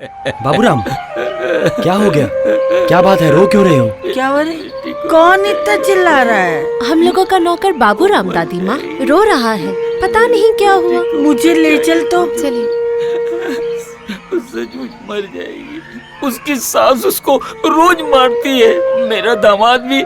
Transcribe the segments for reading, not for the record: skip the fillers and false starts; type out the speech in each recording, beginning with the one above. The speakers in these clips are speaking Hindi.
बाबूराम, क्या हो गया? क्या बात है, रो क्यों रहे हो? क्या हो रही? कौन इतना चिल्ला रहा है? हम लोगों का नौकर बाबूराम दादी माँ रो रहा है, पता नहीं क्या हुआ। मुझे ले चल तो। चलिए। सचमुच मर जाएगी। उसकी सास उसको रोज मारती है। मेरा दामाद भी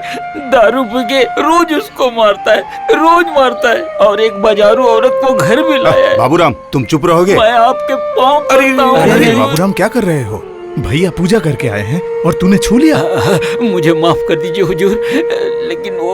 दारू पी के रोज उसको मारता है, रोज मारता है, और एक बाजारू औरत को घर भी लाया है। बाबूराम, तुम चुप रहोगे? मैं आपके पाँव पड़ता हूँ। अरे बाबूराम, क्या कर रहे हो? भैया पूजा करके आए हैं और तूने छू लिया। मुझे माफ कर दीजिए हुजूर, लेकिन वो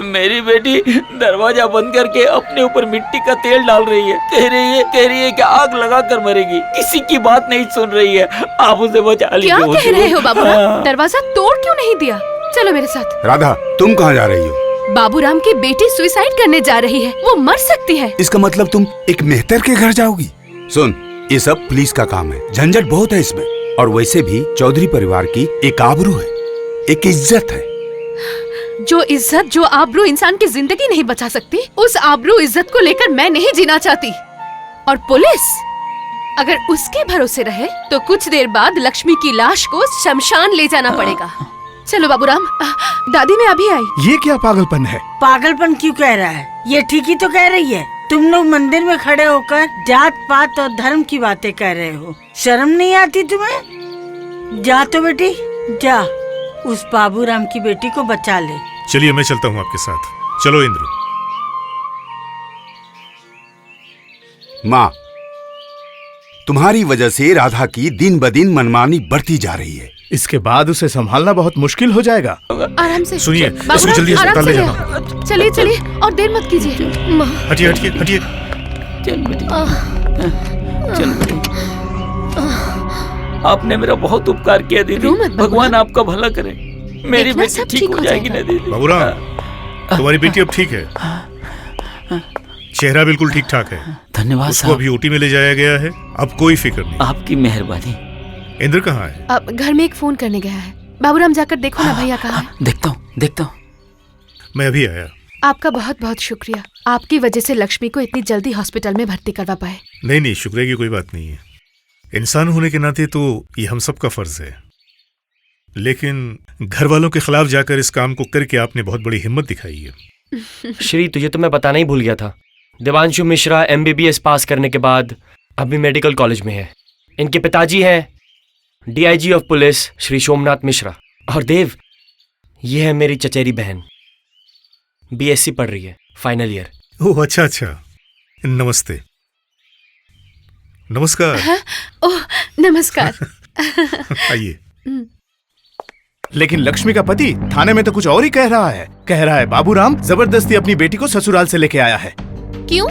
मेरी बेटी दरवाजा बंद करके अपने ऊपर मिट्टी का तेल डाल रही है। कह रही है कि आग लगा कर मरेगी। किसी की बात नहीं सुन रही है। आप उसे बचा लीजिए। क्या कह रहे हो बाबूराम? दरवाजा तोड़ क्यों नहीं दिया? चलो मेरे साथ। राधा, तुम कहाँ जा रही हो? बाबूराम की बेटी सुसाइड करने जा रही है, वो मर सकती है। इसका मतलब तुम एक मेहतर के घर जाओगी? सुन, ये सब पुलिस का काम है, झंझट बहुत है इसमें। और वैसे भी चौधरी परिवार की एक आबरू है, एक इज्जत है। जो इज्जत, जो आबरू इंसान की जिंदगी नहीं बचा सकती, उस आबरू इज्जत को लेकर मैं नहीं जीना चाहती। और पुलिस अगर उसके भरोसे रहे तो कुछ देर बाद लक्ष्मी की लाश को शमशान ले जाना पड़ेगा। चलो बाबूराम, दादी मैं अभी आई। ये क्या पागलपन है? पागलपन क्यों कह रहा है? ये ठीक ही तो कह रही है। तुम लोग मंदिर में खड़े होकर जात पात और धर्म की बातें कर रहे हो। शर्म नहीं आती तुम्हें? जा तो बेटी जा, उस बाबूराम की बेटी को बचा ले। चलिए मैं चलता हूँ आपके साथ। चलो इंद्र। माँ, तुम्हारी वजह से राधा की दिन ब दिन मनमानी बढ़ती जा रही है। इसके बाद उसे संभालना बहुत मुश्किल हो जाएगा। आराम से सुनिए, बाबूराम, इसको जल्दी आराम अस्पताल से ले ले जाना। आओ। चलिए चलिए, और देर मत कीजिए। हटिए हटिए हटिए। चल बेटी, चल बेटी। आपने मेरा बहुत उपकार किया दीदी। रो मत भगवान आपका भला करे। मेरी देखना, बेटी सब ठीक हो जाएगी ना दीदी? बाबूराम, तुम्हारी बेटी अब ठीक है, चेहरा बिल्कुल ठीक ठाक है। धन्यवाद उसको साहब, अभी ओटी में ले जाया गया है, अब कोई फिक्र नहीं। आपकी मेहरबानी। इंद्र कहाँ है? अब घर में एक फोन करने गया है। बाबूराम जाकर देखो ना भैया कहाँ है। देखता हूँ। मैं अभी आया। आपका बहुत बहुत शुक्रिया। आपकी वजह से लक्ष्मी को इतनी जल्दी हॉस्पिटल में भर्ती करवा पाए। नहीं, शुक्रिया की कोई बात नहीं है। इंसान होने के नाते तो ये हम सबका फर्ज है, लेकिन घर वालों के खिलाफ जाकर इस काम को करके आपने बहुत बड़ी हिम्मत दिखाई है। श्री, तुझे तो मैं बताना ही भूल गया था। देवांशु मिश्रा MBBS पास करने के बाद अभी मेडिकल कॉलेज में है। इनके पिताजी हैं DIG of police Shri Somnath Mishra. और देव, ये है मेरी चचेरी बहन, BSc पढ़ रही है, फाइनल ईयर। ओह अच्छा, नमस्ते। नमस्कार। ओह नमस्कार। आइए। लेकिन लक्ष्मी का पति थाने में तो कुछ और ही कह रहा है। कह रहा है बाबूराम जबरदस्ती अपनी बेटी को ससुराल से लेके आया है। क्यों?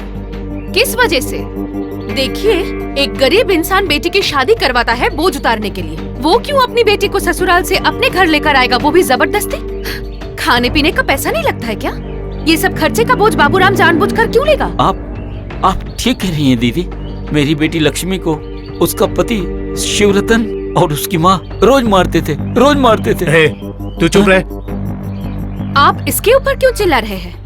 किस वजह से? देखिए, एक गरीब इंसान बेटी की शादी करवाता है बोझ उतारने के लिए। वो क्यों अपनी बेटी को ससुराल से अपने घर लेकर आएगा, वो भी जबरदस्ती? खाने पीने का पैसा नहीं लगता है क्या? ये सब खर्चे का बोझ बाबूराम जानबूझकर क्यों लेगा? आप ठीक कह रही हैं दीदी। मेरी बेटी लक्ष्मी को उसका पति शिवरतन और उसकी माँ रोज मारते थे। तू चुप रहे। आप इसके ऊपर क्यों चिल्ला रहे हैं?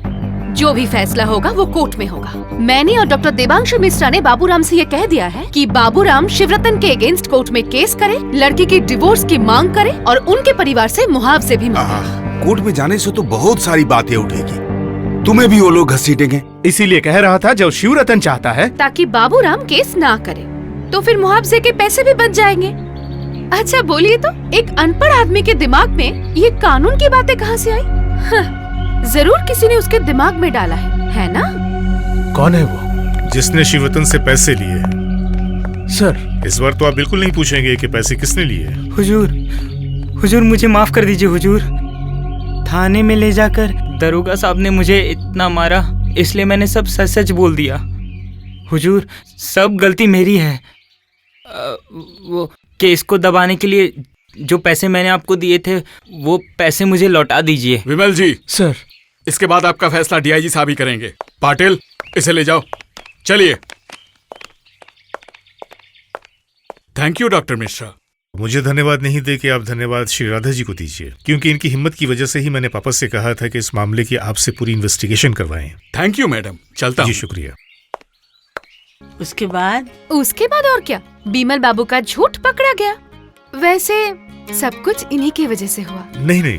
जो भी फैसला होगा वो कोर्ट में होगा। मैंने और डॉक्टर देवांशु मिश्रा ने बाबूराम से ये कह दिया है कि बाबूराम शिवरतन के अगेंस्ट कोर्ट में केस करे, लड़की की डिवोर्स की मांग करे और उनके परिवार से मुआवजे भी मांगे। कोर्ट में जाने से तो बहुत सारी बातें उठेगी, तुम्हें भी वो लोग घसीटेंगे। इसीलिए कह रहा था जब शिवरतन चाहता है ताकि बाबूराम केस ना करे तो फिर मुआवजे के पैसे भी बच जाएंगे। अच्छा बोलिए तो, एक अनपढ़ आदमी के दिमाग में ये कानून की बातें कहाँ से आई? जरूर किसी ने उसके दिमाग में डाला है ना? कौन है वो? जिसने शिवरतन से पैसे लिए हैं। सर, इस बार तो आप बिल्कुल नहीं पूछेंगे कि पैसे किसने लिए हैं। हुजूर मुझे माफ कर दीजिए हुजूर। थाने में ले जाकर दरोगा साहब ने मुझे इतना मारा, इसलिए मैंने सब सच सच बोल दिया। हुजूर, सब गलती मेरी है। वो केस को दबाने के लिए जो पैसे मैंने आपको दिए थे, वो पैसे मुझे लौटा दीजिए। विमल जी, सर, इसके बाद आपका फैसला DIG साहब ही करेंगे। पाटिल, इसे ले जाओ। चलिए। Thank you doctor Mishra. मुझे धन्यवाद नहीं दे के आप धन्यवाद श्री राधा जी को दीजिए, क्योंकि इनकी हिम्मत की वजह से ही मैंने पापा से कहा था कि इस मामले की आपसे पूरी इन्वेस्टिगेशन करवाएं। थैंक यू मैडम, चलता जी हूं। शुक्रिया। उसके बाद और क्या? बीमल बाबू का झूठ पकड़ा गया। वैसे सब कुछ इन्हीं की वजह से हुआ। नहीं नहीं,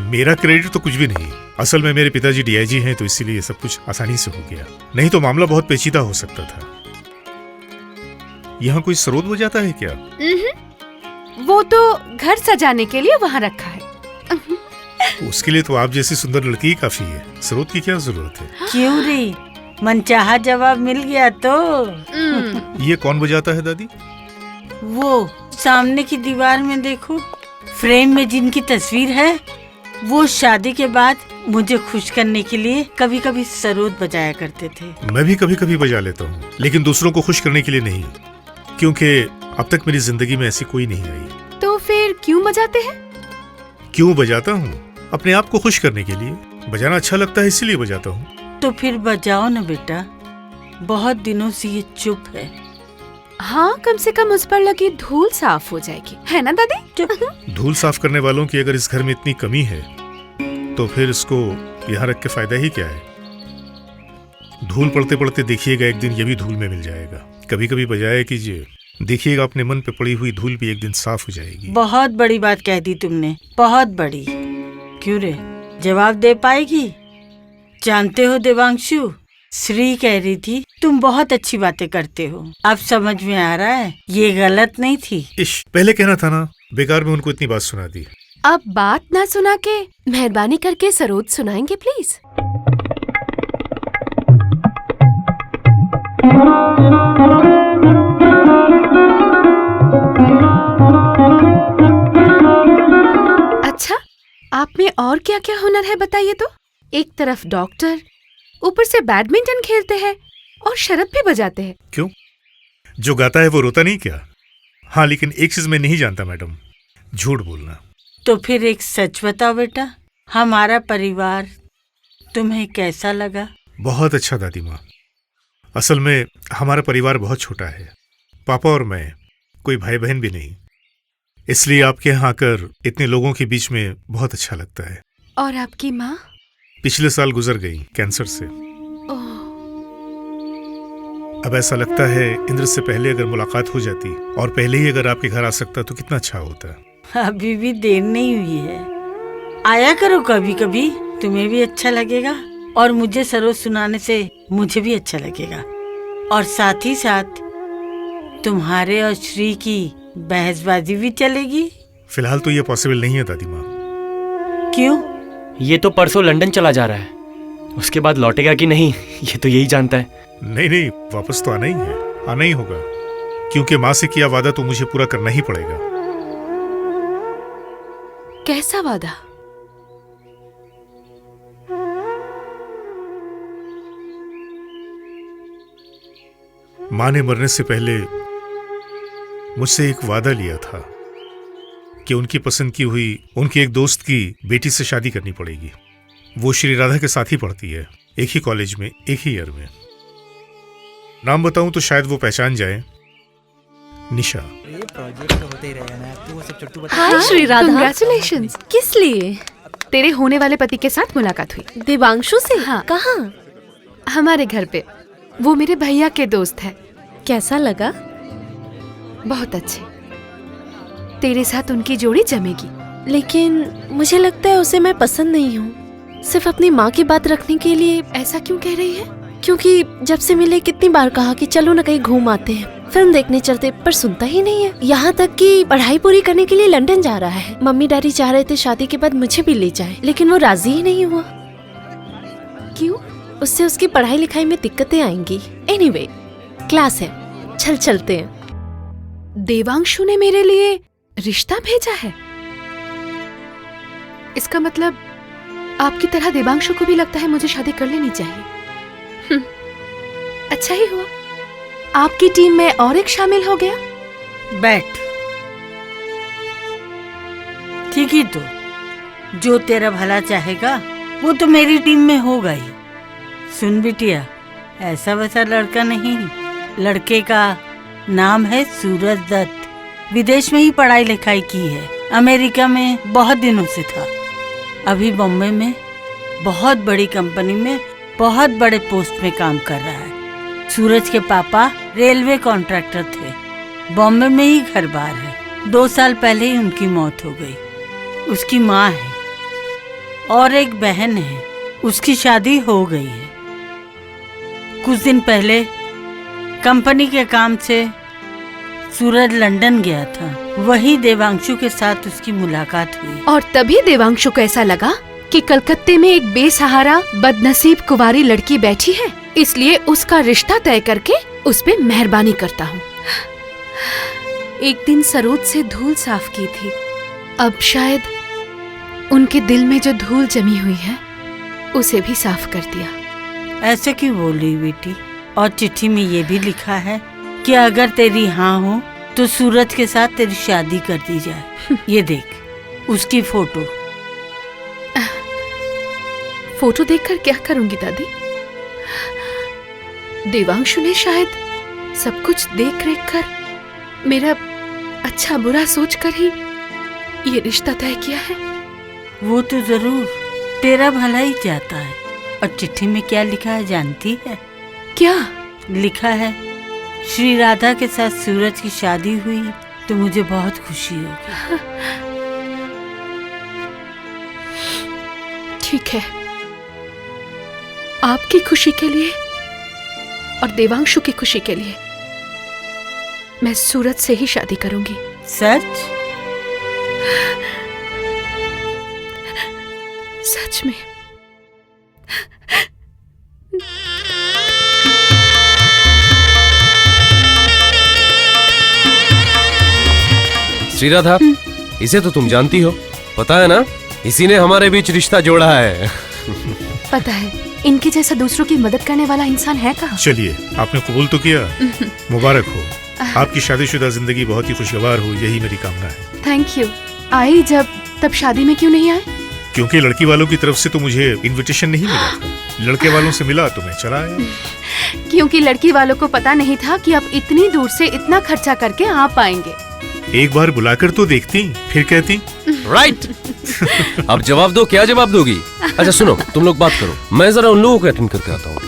मेरा क्रेडिट तो कुछ भी नहीं। असल में मेरे पिताजी डीआईजी हैं, तो इसीलिए सब कुछ आसानी से हो गया। नहीं तो मामला बहुत पेचीदा हो सकता था। यहाँ कोई स्रोत बजाता है क्या? वो तो घर सजाने के लिए वहाँ रखा है। उसके लिए तो आप जैसी सुंदर लड़की ही काफी है। स्रोत की क्या जरूरत है? क्यों रे, मनचाहा जवाब मिल गया तो। ये कौन बजाता है दादी? वो सामने की दीवार में देखो, फ्रेम में जिनकी तस्वीर है, वो शादी के बाद मुझे खुश करने के लिए कभी कभी सरोद बजाया करते थे। मैं भी कभी कभी बजा लेता हूँ, लेकिन दूसरों को खुश करने के लिए नहीं, क्योंकि अब तक मेरी जिंदगी में ऐसी कोई नहीं आई। तो फिर क्यों बजाते हैं? क्यों बजाता हूँ? अपने आप को खुश करने के लिए। बजाना अच्छा लगता है, इसीलिए बजाता हूँ। तो फिर बजाओ ना बेटा, बहुत दिनों से ये चुप है। हाँ, कम से कम उस पर लगी धूल साफ हो जाएगी, है ना दादी? धूल साफ करने वालों की अगर इस घर में इतनी कमी है, तो फिर इसको यहाँ रख के फायदा ही क्या है? धूल पड़ते पड़ते देखिएगा एक दिन ये भी धूल में मिल जाएगा। कभी कभी बजाया कीजिए, देखिएगा अपने मन पे पड़ी हुई धूल भी एक दिन साफ हो जाएगी। बहुत बड़ी बात कह दी तुमने, बहुत बड़ी। क्यों रे, जवाब दे पाएगी? जानते हो देवांशु, श्री कह रही थी तुम बहुत अच्छी बातें करते हो। अब समझ में आ रहा है ये गलत नहीं थी। इश, पहले कहना था ना, बेकार में उनको इतनी बात सुना दी। अब बात ना सुना के मेहरबानी करके सरोद सुनाएंगे प्लीज। अच्छा, आप में और क्या क्या हुनर है बताइए तो? एक तरफ डॉक्टर, ऊपर से बैडमिंटन खेलते हैं और शरद भी बजाते हैं। क्यों? जो गाता है वो रोता नहीं क्या? हाँ, लेकिन एक चीज मैं नहीं जानता मैडम, झूठ बोलना। तो फिर एक सच बताओ बेटा, हमारा परिवार तुम्हें कैसा लगा? बहुत अच्छा दादी माँ। असल में हमारा परिवार बहुत छोटा है, पापा और मैं, कोई भाई बहन भी नहीं। इसलिए आपके यहाँ आकर इतने लोगों के बीच में बहुत अच्छा लगता है। और आपकी माँ? पिछले साल गुजर गई कैंसर से। ओह, अब ऐसा लगता है इंद्र से पहले अगर मुलाकात हो जाती और पहले ही अगर आपके घर आ सकता तो कितना अच्छा होता। अभी भी देर नहीं हुई है, आया करो कभी कभी, तुम्हें भी अच्छा लगेगा और मुझे सरोद सुनाने से मुझे भी अच्छा लगेगा। और साथ ही साथ तुम्हारे और श्री की बहसबाजी भी चलेगी। फिलहाल तो ये पॉसिबल नहीं है दादी माँ। क्यों? ये तो परसों लंदन चला जा रहा है, उसके बाद लौटेगा कि नहीं ये तो यही जानता है। नहीं नहीं, वापस तो आना ही है, आना ही होगा, क्योंकि माँ से किया वादा तो मुझे पूरा करना ही पड़ेगा। कैसा वादा? माँ ने मरने से पहले मुझसे एक वादा लिया था कि उनकी पसंद की हुई उनके एक दोस्त की बेटी से शादी करनी पड़ेगी। वो श्री राधा के साथ ही पढ़ती है, एक ही कॉलेज में, एक ही ईयर में। नाम बताऊं तो शायद वो पहचान जाए, निशा। हाय श्री राधा, कांग्रेचुलेशंस। किस लिए? तेरे होने वाले पति के साथ मुलाकात हुई। देवांशु से? हाँ। कहाँ? हमारे घर पे। वो मेरे भैया के दोस्त है। कैसा लगा? बहुत अच्छे। तेरे साथ उनकी जोड़ी जमेगी। लेकिन मुझे लगता है उसे मैं पसंद नहीं हूँ, सिर्फ अपनी माँ की बात रखने के लिए। ऐसा क्यों कह रही है? क्योंकि जब से मिले कितनी बार कहा कि चलो न कहीं घूम आते हैं, फिल्म देखने चलते, पर सुनता ही नहीं है। यहाँ तक कि पढ़ाई पूरी करने के लिए लंदन जा रहा है। मम्मी डैडी चाह रहे थे शादी के बाद मुझे भी ले जाएं, लेकिन वो राजी ही नहीं हुआ। क्यों? उससे उसकी पढ़ाई लिखाई में दिक्कतें आएंगी। एनीवे, क्लास है, चल चलते हैं। देवांशु ने मेरे लिए रिश्ता भेजा है। इसका मतलब आपकी तरह देवांशु को भी लगता है मुझे शादी कर लेनी चाहिए। अच्छा ही हुआ, आपकी टीम में और एक शामिल हो गया। बैठ। ठीक ही तो, जो तेरा भला चाहेगा वो तो मेरी टीम में होगा ही। सुन बिटिया, ऐसा वैसा लड़का नहीं, लड़के का नाम है सूरज दत्त। विदेश में ही पढ़ाई लिखाई की है, अमेरिका में बहुत दिनों से था। अभी बॉम्बे में बहुत बड़ी कंपनी में बहुत बड़े पोस्ट में काम कर रहा है। सूरज के पापा रेलवे कॉन्ट्रैक्टर थे। बॉम्बे में ही घर बार है। 2 साल पहले ही उनकी मौत हो गई। उसकी माँ है और एक बहन है, उसकी शादी हो गई है। कुछ दिन पहले कंपनी के काम से सूरज लंदन गया था, वही देवांशु के साथ उसकी मुलाकात हुई। और तभी देवांशु को ऐसा लगा कि कलकत्ते में एक बेसहारा बदनसीब कुंवारी लड़की बैठी है, इसलिए उसका रिश्ता तय करके उस पे मेहरबानी करता हूँ। एक दिन सरोज से धूल साफ की थी, अब शायद उनके दिल में जो धूल जमी हुई है उसे भी साफ कर दिया। ऐसे क्यों बोल रही बेटी? और चिट्ठी में ये भी लिखा है कि अगर तेरी हाँ हो तो सूरज के साथ तेरी शादी कर दी जाए। ये देख उसकी फोटो। फोटो देखकर क्या करूंगी दादी? देवांशु ने शायद सब कुछ देख रेख कर, मेरा अच्छा बुरा सोचकर ही ये रिश्ता तय किया है। वो तो जरूर तेरा भला ही चाहता है। और चिट्ठी में क्या लिखा है जानती है? क्या लिखा है, श्री राधा के साथ सूरज की शादी हुई तो मुझे बहुत खुशी होगी। ठीक है, आपकी खुशी के लिए और देवांशु की खुशी के लिए मैं सूरज से ही शादी करूंगी। सच? सच में। श्री राधा, इसे तो तुम जानती हो, पता है ना, इसी ने हमारे बीच रिश्ता जोड़ा है। पता है, इनके जैसा दूसरों की मदद करने वाला इंसान है कहाँ? चलिए, आपने कबूल तो किया, मुबारक हो। आपकी शादीशुदा जिंदगी बहुत ही खुशगवार हो, यही मेरी कामना है। Thank you. आई जब तब शादी में क्यों नहीं आए? क्योंकि लड़की वालों की तरफ से तो मुझे इनविटेशन नहीं मिला था, लड़के वालों से मिला तो मैं चला आया। क्योंकि लड़की वालों को पता नहीं था कि आप इतनी दूर से इतना खर्चा करके आ पाएंगे। एक बार बुलाकर तो देखती, फिर कहती। राइट। अब जवाब दो, क्या जवाब दोगी? अच्छा सुनो, तुम लोग बात करो, मैं जरा उन लोगों को अटेंड करके आता हूँ।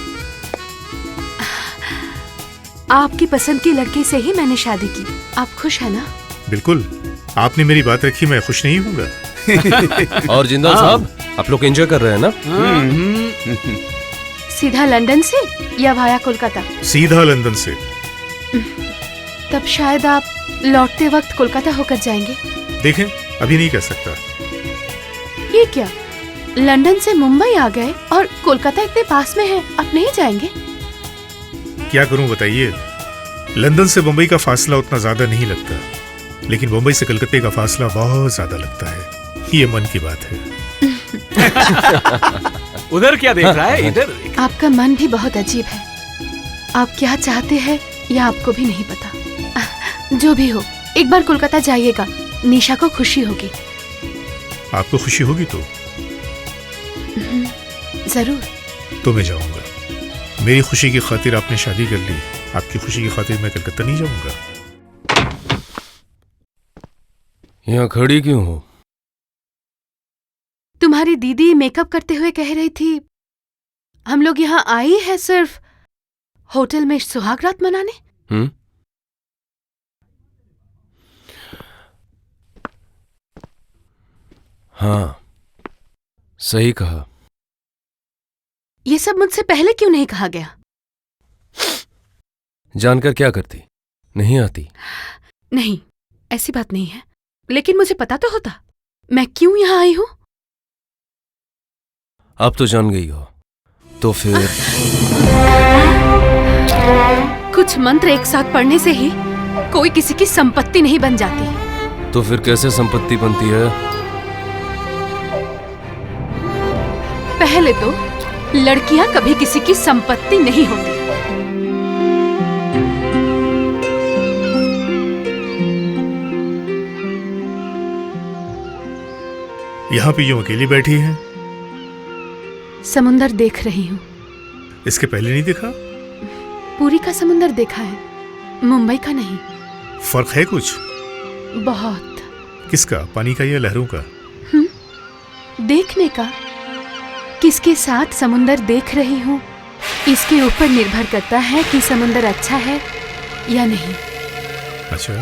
आपकी पसंद की लड़की से ही मैंने शादी की, आप खुश है ना? बिल्कुल, आपने मेरी बात रखी, मैं खुश नहीं हूँगा। और जिंदाल साहब, आप लोग एंजॉय कर रहे हैं ना? सीधा लंदन से या भाया कोलकाता? सीधा लंदन से। तब शायद आप लौटते वक्त कोलकाता होकर जाएंगे। देखें, अभी नहीं कह सकता। ये क्या, लंदन से मुंबई आ गए और कोलकाता इतने पास में है, आप नहीं जाएंगे? क्या करूं बताइए, लंदन से मुंबई का फासला उतना ज्यादा नहीं लगता, लेकिन मुंबई से कलकत्ते का फासला बहुत ज्यादा लगता है। ये मन की बात है। उधर क्या देख रहा है? इधर। आपका मन भी बहुत अजीब है, आप क्या चाहते हैं यह आपको भी नहीं पता। जो भी हो, एक बार कोलकाता जाइएगा, निशा को खुशी होगी। आपको खुशी होगी तो? जरूर। तो मैं जाऊंगा। मेरी खुशी की खातिर आपने शादी कर ली, आपकी खुशी की खातिर मैं कलकत्ता नहीं जाऊंगा। यहाँ खड़ी क्यों हो? तुम्हारी दीदी मेकअप करते हुए कह रही थी, हम लोग यहाँ आई है सिर्फ होटल में सुहाग रात मनाने। हाँ, सही कहा। ये सब मुझसे पहले क्यों नहीं कहा गया? जानकर क्या करती? नहीं आती? नहीं, ऐसी बात नहीं है, लेकिन मुझे पता तो होता मैं क्यों यहाँ आई हूँ। अब तो जान गई हो, तो फिर कुछ मंत्र एक साथ पढ़ने से ही कोई किसी की संपत्ति नहीं बन जाती। तो फिर कैसे संपत्ति बनती है? पहले तो लड़कियां कभी किसी की संपत्ति नहीं होती। यहाँ पे यूं अकेली बैठी हैं? समुंदर देख रही हूँ। इसके पहले नहीं देखा? पूरी का समुंदर देखा है, मुंबई का नहीं। फर्क है कुछ? बहुत। किसका, पानी का या लहरों का? देखने का। किसके साथ समुंदर देख रही हूँ इसके ऊपर निर्भर करता है कि समुंदर अच्छा है या नहीं। अच्छा,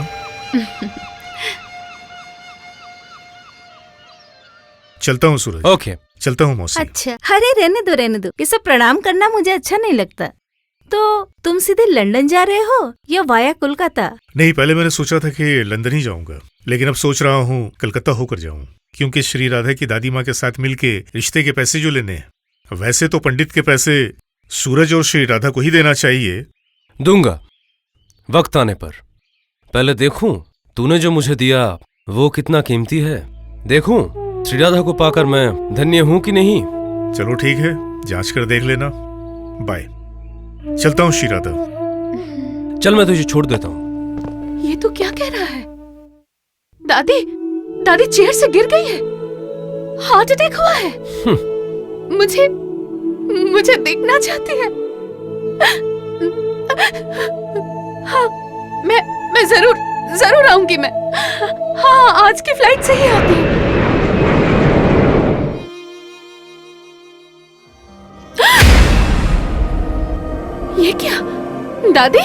चलता हूँ सूरज। ओके। चलता हूँ मौसी। अच्छा, अरे रहने दो, ये सब प्रणाम करना मुझे अच्छा नहीं लगता। तो तुम सीधे लंदन जा रहे हो या वाया कोलकाता? नहीं, पहले मैंने सोचा था कि लंदन ही जाऊंगा, लेकिन अब सोच रहा हूँ कलकत्ता होकर जाऊं, क्योंकि श्री राधा की दादी माँ के साथ मिलके रिश्ते के पैसे जो लेने हैं, वैसे तो पंडित के पैसे सूरज और श्री राधा को ही देना चाहिए। दूंगा वक्त आने पर। पहले देखूं तूने जो मुझे दिया वो कितना कीमती है। देखूं श्री राधा को पाकर मैं धन्य हूं कि नहीं। चलो ठीक है, जांच कर देख लेना। बाय। चलता हूँ श्री राधा। चल मैं तुझे छोड़ देता हूँ। ये तो क्या कह रहा है? दादी चेयर से गिर गई है। हार्ट अटैक हुआ है। मुझे देखना चाहती है। हाँ, मैं जरूर आऊंगी मैं। हाँ, आज की फ्लाइट से ही आती हूँ। ये क्या? दादी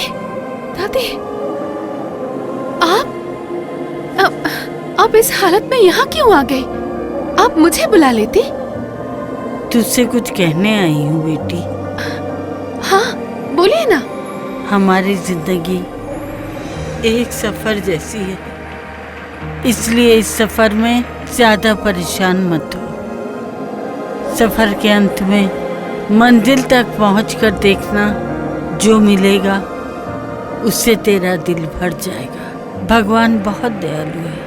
आप इस हालत में यहाँ क्यों आ गए? आप मुझे बुला लेती। तुझसे कुछ कहने आई हूँ बेटी। हाँ, बोलिए ना। हमारी जिंदगी एक सफर जैसी है, इसलिए इस सफर में ज्यादा परेशान मत हो। सफर के अंत में मंजिल तक पहुंचकर देखना, जो मिलेगा उससे तेरा दिल भर जाएगा। भगवान बहुत दयालु है,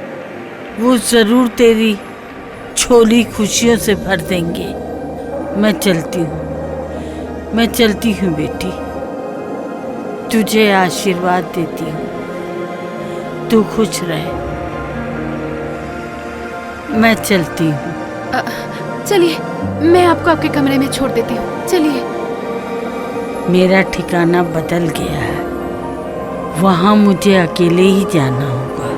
वो जरूर तेरी झोली खुशियों से भर देंगे। मैं चलती हूँ बेटी, तुझे आशीर्वाद देती हूँ। तू खुश रहे। मैं चलती हूँ। चलिए, मैं आपको आपके कमरे में छोड़ देती हूँ। चलिए। मेरा ठिकाना बदल गया है, वहाँ मुझे अकेले ही जाना होगा।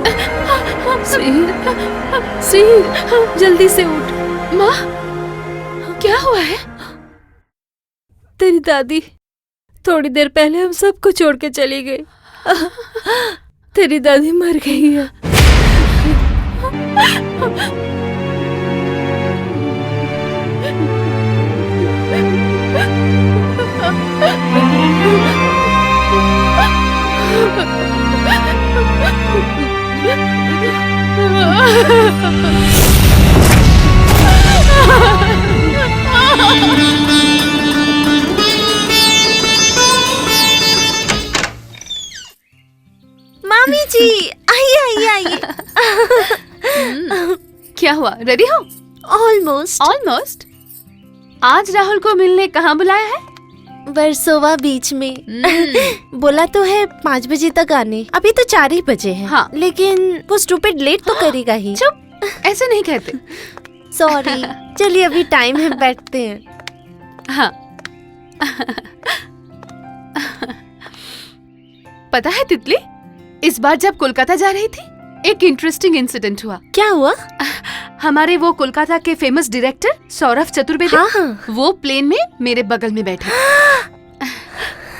श्री, जल्दी से उठ। माँ, क्या हुआ है? तेरी दादी थोड़ी देर पहले हम सबको छोड़ के चली गई। तेरी दादी मर गई है। मामी जी, आइए। क्या हुआ? रेडी हो? ऑलमोस्ट। आज राहुल को मिलने कहाँ बुलाया है? वर्सोवा बीच में। बोला तो है 5 बजे तक आने, अभी तो 4 ही बजे हैं। हाँ। लेकिन वो स्टूपिड लेट तो करेगा ही। चुप, ऐसे नहीं कहते। सॉरी। चलिए अभी टाइम है, बैठते हैं। हाँ। पता है तितली, इस बार जब कोलकाता जा रही थी, एक इंटरेस्टिंग इंसिडेंट हुआ। क्या हुआ? हमारे वो कोलकाता के फेमस डायरेक्टर सौरभ चतुर्वेदी, हाँ। वो प्लेन में मेरे बगल में बैठे।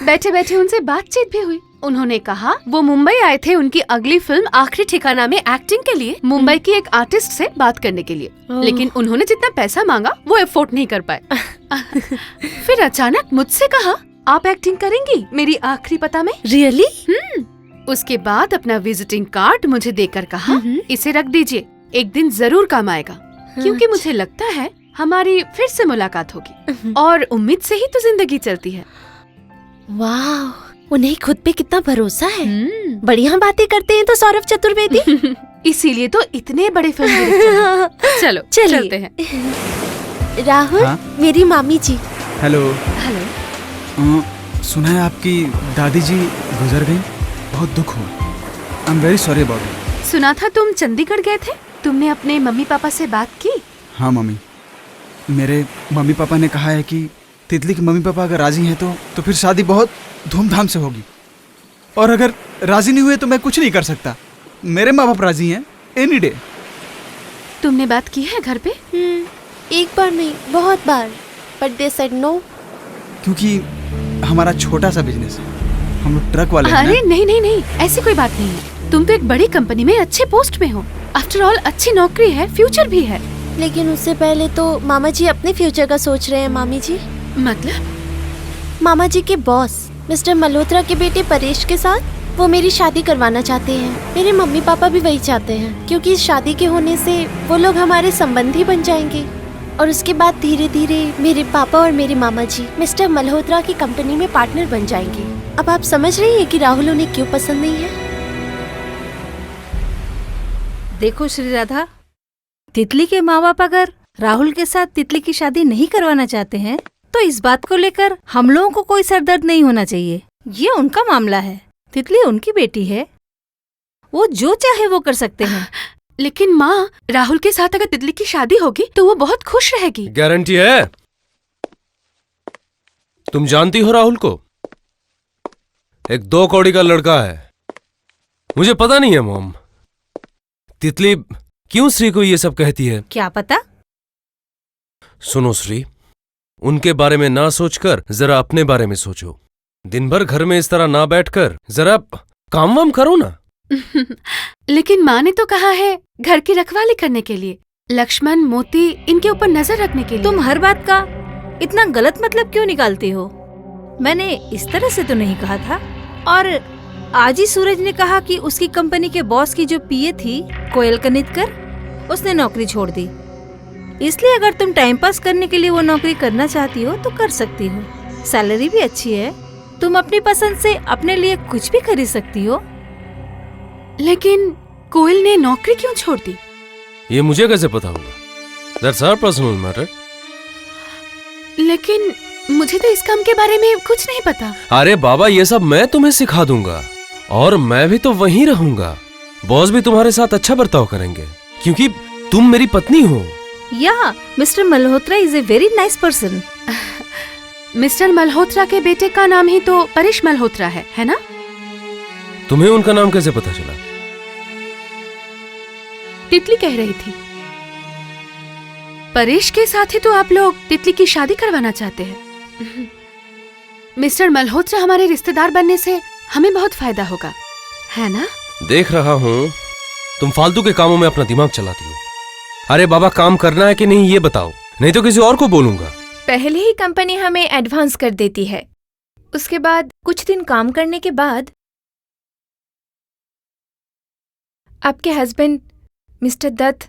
बैठे उनसे बातचीत भी हुई। उन्होंने कहा वो मुंबई आए थे उनकी अगली फिल्म आखिरी ठिकाना में एक्टिंग के लिए, मुंबई की एक आर्टिस्ट से बात करने के लिए। लेकिन उन्होंने जितना पैसा मांगा वो अफोर्ड नहीं कर पाए। फिर अचानक मुझसे कहा, आप एक्टिंग करेंगी मेरी आखिरी पता में? रियली? उसके बाद अपना विजिटिंग कार्ड मुझे देकर कहा, इसे रख दीजिए, एक दिन जरूर काम आएगा। क्योंकि मुझे लगता है हमारी फिर से मुलाकात होगी, और उम्मीद से ही तो जिंदगी चलती है। वाह, उन्हें खुद पे कितना भरोसा है। बढ़िया बातें करते हैं तो सौरभ चतुर्वेदी। इसीलिए तो इतने बड़े फिल्म डायरेक्टर। चलो चलते हैं। राहुल, मेरी मामी जी। हेलो। हेलो। सुना है आपकी दादी जी गुजर गई, बहुत दुख हुआ। I am very sorry about it. सुना था तुम चंडीगढ़ गए थे, तुमने अपने मम्मी पापा से बात की? हाँ मम्मी, मेरे मम्मी पापा ने कहा है कि तितली के मम्मी पापा अगर राजी हैं तो फिर शादी बहुत धूमधाम से होगी, और अगर राजी नहीं हुए तो मैं कुछ नहीं कर सकता। मेरे माँ बाप राजी हैं एनी डे। तुमने बात की है घर पे? एक बार नहीं, बहुत बार, बट दे सेड नो। क्योंकि हमारा छोटा सा बिजनेस है, हम लोग ट्रक वाले हैं। अरे नहीं, ऐसी कोई बात नहीं है। तुम तो एक बड़ी कंपनी में अच्छे पोस्ट में हो। आफ्टर ऑल अच्छी नौकरी है, फ्यूचर भी है। लेकिन उससे पहले तो मामा जी अपने फ्यूचर का सोच रहे हैं मामी जी। मतलब? मामा जी के बॉस मिस्टर मल्होत्रा के बेटे परेश के साथ वो मेरी शादी करवाना चाहते हैं। मेरे मम्मी पापा भी वही चाहते हैं, क्योंकि इस शादी के होने से वो लोग हमारे संबंधी बन जाएंगे और उसके बाद धीरे धीरे मेरे पापा और मेरे मामा जी मिस्टर मल्होत्रा की कंपनी में पार्टनर बन जाएंगे। अब आप समझ रही हैं कि राहुल उन्हें क्यों पसंद नहीं है। देखो श्री राधा, तितली के माँ बाप अगर राहुल के साथ तितली की शादी नहीं करवाना चाहते हैं तो इस बात को लेकर हम लोगों को कोई सरदर्द नहीं होना चाहिए। ये उनका मामला है, तितली उनकी बेटी है, वो जो चाहे वो कर सकते हैं। लेकिन माँ, राहुल के साथ अगर तितली की शादी होगी तो वो बहुत खुश रहेगी। गारंटी है? तुम जानती हो राहुल को? एक 2 कौड़ी का लड़का है। मुझे पता नहीं है मॉम, तितली क्यों श्री को ये सब कहती है। क्या पता? सुनो श्री, उनके बारे में ना सोचकर जरा अपने बारे में सोचो। दिन भर घर में इस तरह ना बैठकर जरा काम वाम करो ना। लेकिन माँ ने तो कहा है घर की रखवाली करने के लिए, लक्ष्मण, मोती इनके ऊपर नजर रखने के लिए। तुम हर बात का इतना गलत मतलब क्यों निकालती हो? मैंने इस तरह से तो नहीं कहा था। और आज ही सूरज ने कहा कि उसकी कंपनी के बॉस की जो पीए थी कोयल कनितकर, उसने नौकरी छोड़ दी। इसलिए अगर तुम टाइम पास करने के लिए वो नौकरी करना चाहती हो तो कर सकती हो। सैलरी भी अच्छी है, तुम अपनी पसंद से अपने लिए कुछ भी खरीद सकती हो। लेकिन कोयल ने नौकरी क्यों छोड़ दी? ये मुझे कैसे पता होगा? That's our personal matter. लेकिन मुझे तो इस काम के बारे में कुछ नहीं पता। अरे बाबा, ये सब मैं तुम्हें सिखा दूंगा और मैं भी तो वहीं रहूंगा। बॉस भी तुम्हारे साथ अच्छा बर्ताव करेंगे क्योंकि तुम मेरी पत्नी हो। या mister Malhotra is a very nice person. Mister Malhotra के बेटे का नाम ही तो परेश मल्होत्रा है ना? तुम्हें उनका नाम कैसे पता चला? तितली कह रही थी। परेश के साथ ही तो आप लोग तितली की शादी करवाना चाहते हैं। मिस्टर मल्होत्रा हमारे रिश्तेदार बनने से हमें बहुत फायदा होगा, है ना? देख रहा हूँ तुम फालतू के कामों में अपना दिमाग चलाती हो। अरे बाबा, काम करना है कि नहीं ये बताओ, नहीं तो किसी और को बोलूंगा। पहले ही कंपनी हमें एडवांस कर देती है, उसके बाद कुछ दिन काम करने के बाद आपके हस्बैंड मिस्टर दत्त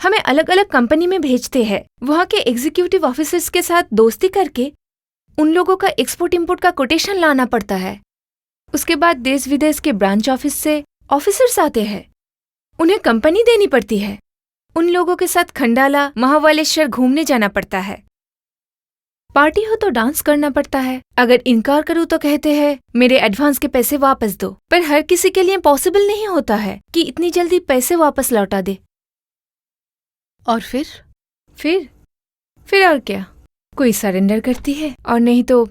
हमें अलग अलग कंपनी में भेजते हैं। वहाँ के एग्जीक्यूटिव ऑफिसर्स के साथ दोस्ती करके उन लोगों का एक्सपोर्ट इंपोर्ट का कोटेशन लाना पड़ता है। उसके बाद देश विदेश के ब्रांच ऑफिस से ऑफिसर्स आते हैं, उन्हें कंपनी देनी पड़ती है। उन लोगों के साथ खंडाला, महाबलेश्वर घूमने जाना पड़ता है। पार्टी हो तो डांस करना पड़ता है। अगर इनकार करूँ तो कहते हैं मेरे एडवांस के पैसे वापस दो। पर हर किसी के लिए पॉसिबल नहीं होता है कि इतनी जल्दी पैसे वापस लौटा दे। और फिर और क्या, कोई सरेंडर करती है और नहीं तो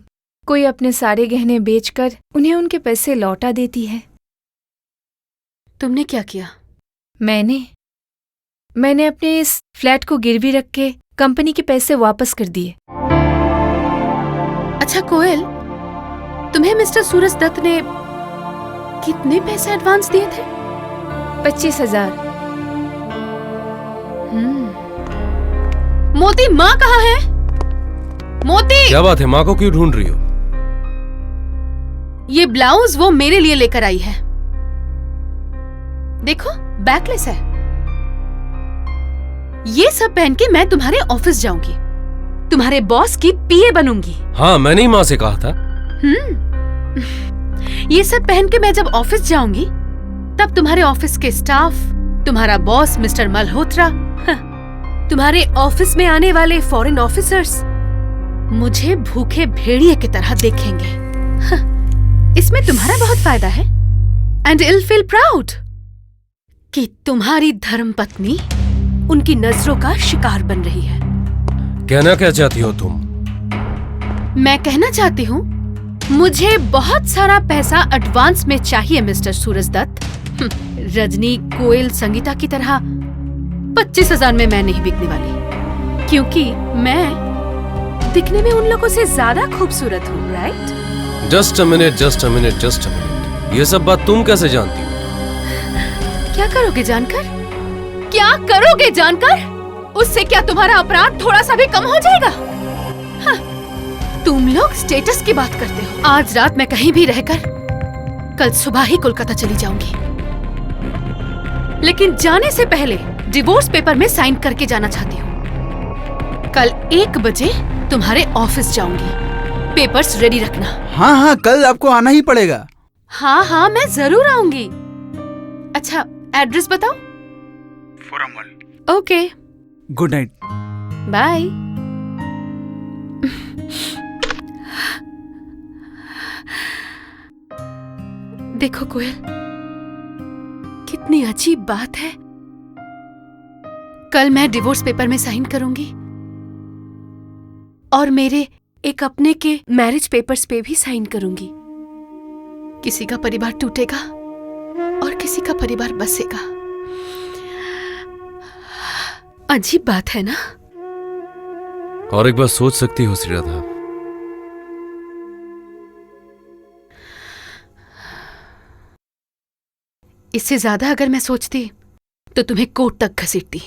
कोई अपने सारे गहने बेचकर उन्हें उनके पैसे लौटा देती है। तुमने क्या किया? मैंने अपने इस फ्लैट को गिरवी रख के कंपनी के पैसे वापस कर दिए। अच्छा कोयल, तुम्हें मिस्टर सूरज दत्त ने कितने पैसे एडवांस दिए थे? 25,000। मोती, माँ कहाँ है? मोती! क्या बात है, माँ को क्यों ढूंढ रही हो? ये ब्लाउज वो मेरे लिए लेकर आई है। देखो, बैकलेस है। ये सब पहन के मैं तुम्हारे ऑफिस जाऊंगी, तुम्हारे बॉस की पीए बनूंगी। हाँ, मैंने ही माँ से कहा था। ये सब पहन के मैं जब ऑफिस जाऊंगी तब तुम्हारे ऑफिस के स्टाफ, तुम्हारा बॉस मिस्टर मल्होत्रा, तुम्हारे ऑफिस में आने वाले फॉरेन ऑफिसर्स मुझे भूखे भेड़िए की तरह देखेंगे। इसमें तुम्हारा बहुत फायदा है। एंड इल फील प्राउड कि तुम्हारी धर्मपत्नी उनकी नजरों का शिकार बन रही है। कहना क्या चाहती हो तुम? मैं कहना चाहती हूँ मुझे बहुत सारा पैसा एडवांस में चाहिए मिस्टर सूरज दत्त। रजनी, कोयल, संगीता की तरह 25,000 में मैं नहीं बिकने वाली, क्योंकि मैं दिखने में उन लोगों से ज्यादा खूबसूरत हूँ, राइट? Just a minute. ये सब बात तुम कैसे जानती हो? क्या करोगे जानकर? क्या करोगे जानकर? उससे क्या तुम्हारा अपराध थोड़ा सा भी कम हो जाएगा? हाँ, तुम लोग स्टेटस की बात करते हो। आज रात मैं कहीं भी रहकर कल सुबह ही कोलकाता चली जाऊंगी, लेकिन जाने से पहले डिवोर्स पेपर में साइन करके जाना चाहती हूँ। कल 1 बजे तुम्हारे ऑफिस जाऊंगी। पेपर्स रेडी रखना। हाँ हाँ, कल आपको आना ही पड़ेगा। हाँ हाँ, मैं जरूर आऊंगी। अच्छा, एड्रेस बताओ। Forum 1। Okay, good night. Bye. देखो कोयल, कितनी अजीब बात है। कल मैं डिवोर्स पेपर में साइन करूंगी और मेरे एक अपने के मैरिज पेपर्स पे भी साइन करूंगी। किसी का परिवार टूटेगा और किसी का परिवार बसेगा। अजीब बात है ना? और एक बार सोच सकती हो श्रीराधा, इससे ज्यादा अगर मैं सोचती तो तुम्हें कोर्ट तक घसीटती।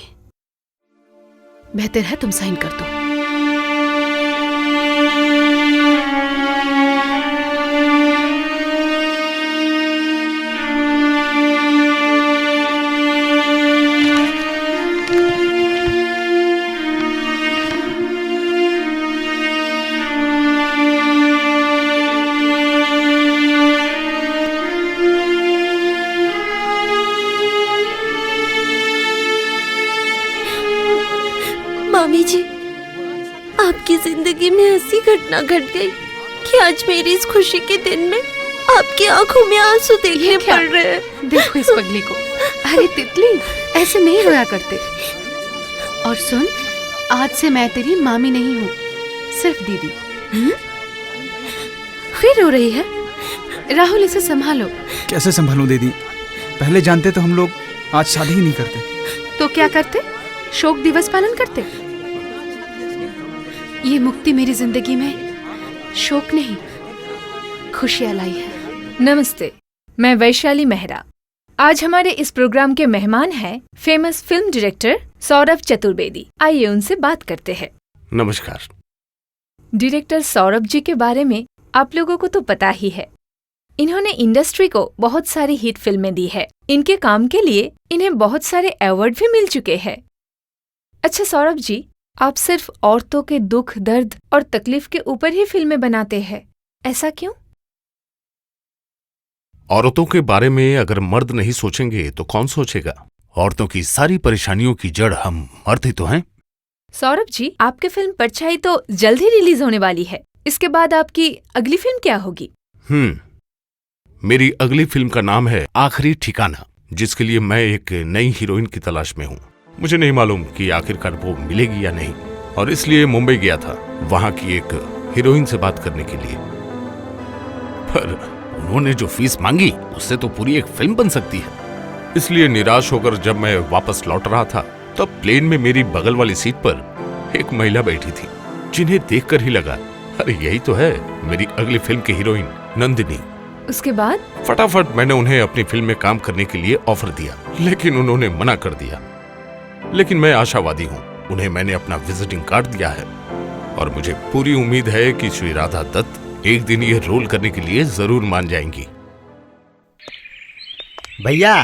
बेहतर है तुम साइन कर दो। मामी जी, आपकी जिंदगी में ऐसी घटना घट गई कि आज मेरी इस खुशी के दिन में आपकी आंखों में आंसू देखने पड़ रहे हैं। देखो इस पगली को। अरे तितली, ऐसे नहीं रोया करते। और सुन, आज से मैं तेरी मामी नहीं हूँ, सिर्फ दीदी। फिर रो रही है? राहुल, इसे संभालो। कैसे संभालूं दीदी? पहले जानते तो हम लोग आज शादी ही नहीं करते। तो क्या करते? शोक दिवस पालन करते। ये मुक्ति मेरी जिंदगी में शोक नहीं, खुशियां लाई है। नमस्ते, मैं वैशाली मेहरा। आज हमारे इस प्रोग्राम के मेहमान हैं famous film director Saurabh Chaturvedi. आइए उनसे बात करते हैं। नमस्कार। डायरेक्टर सौरभ जी के बारे में आप लोगों को तो पता ही है। इन्होंने इंडस्ट्री को बहुत सारी हिट फिल्में दी है। इनके काम के लिए इन्हें बहुत सारे अवार्ड भी मिल चुके हैं। अच्छा सौरभ जी, आप सिर्फ औरतों के दुख, दर्द और तकलीफ के ऊपर ही फिल्में बनाते हैं, ऐसा क्यों? औरतों के बारे में अगर मर्द नहीं सोचेंगे तो कौन सोचेगा? औरतों की सारी परेशानियों की जड़ हम मर्द ही तो हैं। सौरभ जी, आपकी फिल्म परछाई तो जल्द ही रिलीज होने वाली है। इसके बाद आपकी अगली फिल्म क्या होगी? मेरी अगली फिल्म का नाम है आखिरी ठिकाना, जिसके लिए मैं एक नई हीरोइन की तलाश में हूँ। मुझे नहीं मालूम कि आखिरकार वो मिलेगी या नहीं, और इसलिए मुंबई गया था वहां की एक हीरोइन से बात करने के लिए। पर उन्होंने जो फीस मांगी उससे तो पूरी एक फिल्म बन सकती है। इसलिए निराश होकर जब मैं वापस लौट रहा था, तब प्लेन में मेरी बगल वाली सीट पर एक महिला बैठी थी, जिन्हें देखकर ही लगा, अरे यही तो है मेरी अगली फिल्म की हीरोइन नंदिनी। उसके बाद फटाफट मैंने उन्हें अपनी फिल्म में काम करने के लिए ऑफर दिया, लेकिन उन्होंने मना कर दिया। लेकिन मैं आशावादी हूँ, उन्हें मैंने अपना विजिटिंग कार्ड दिया है और मुझे पूरी उम्मीद है कि श्री राधा दत्त एक दिन ये रोल करने के लिए जरूर मान जाएंगी। भैया,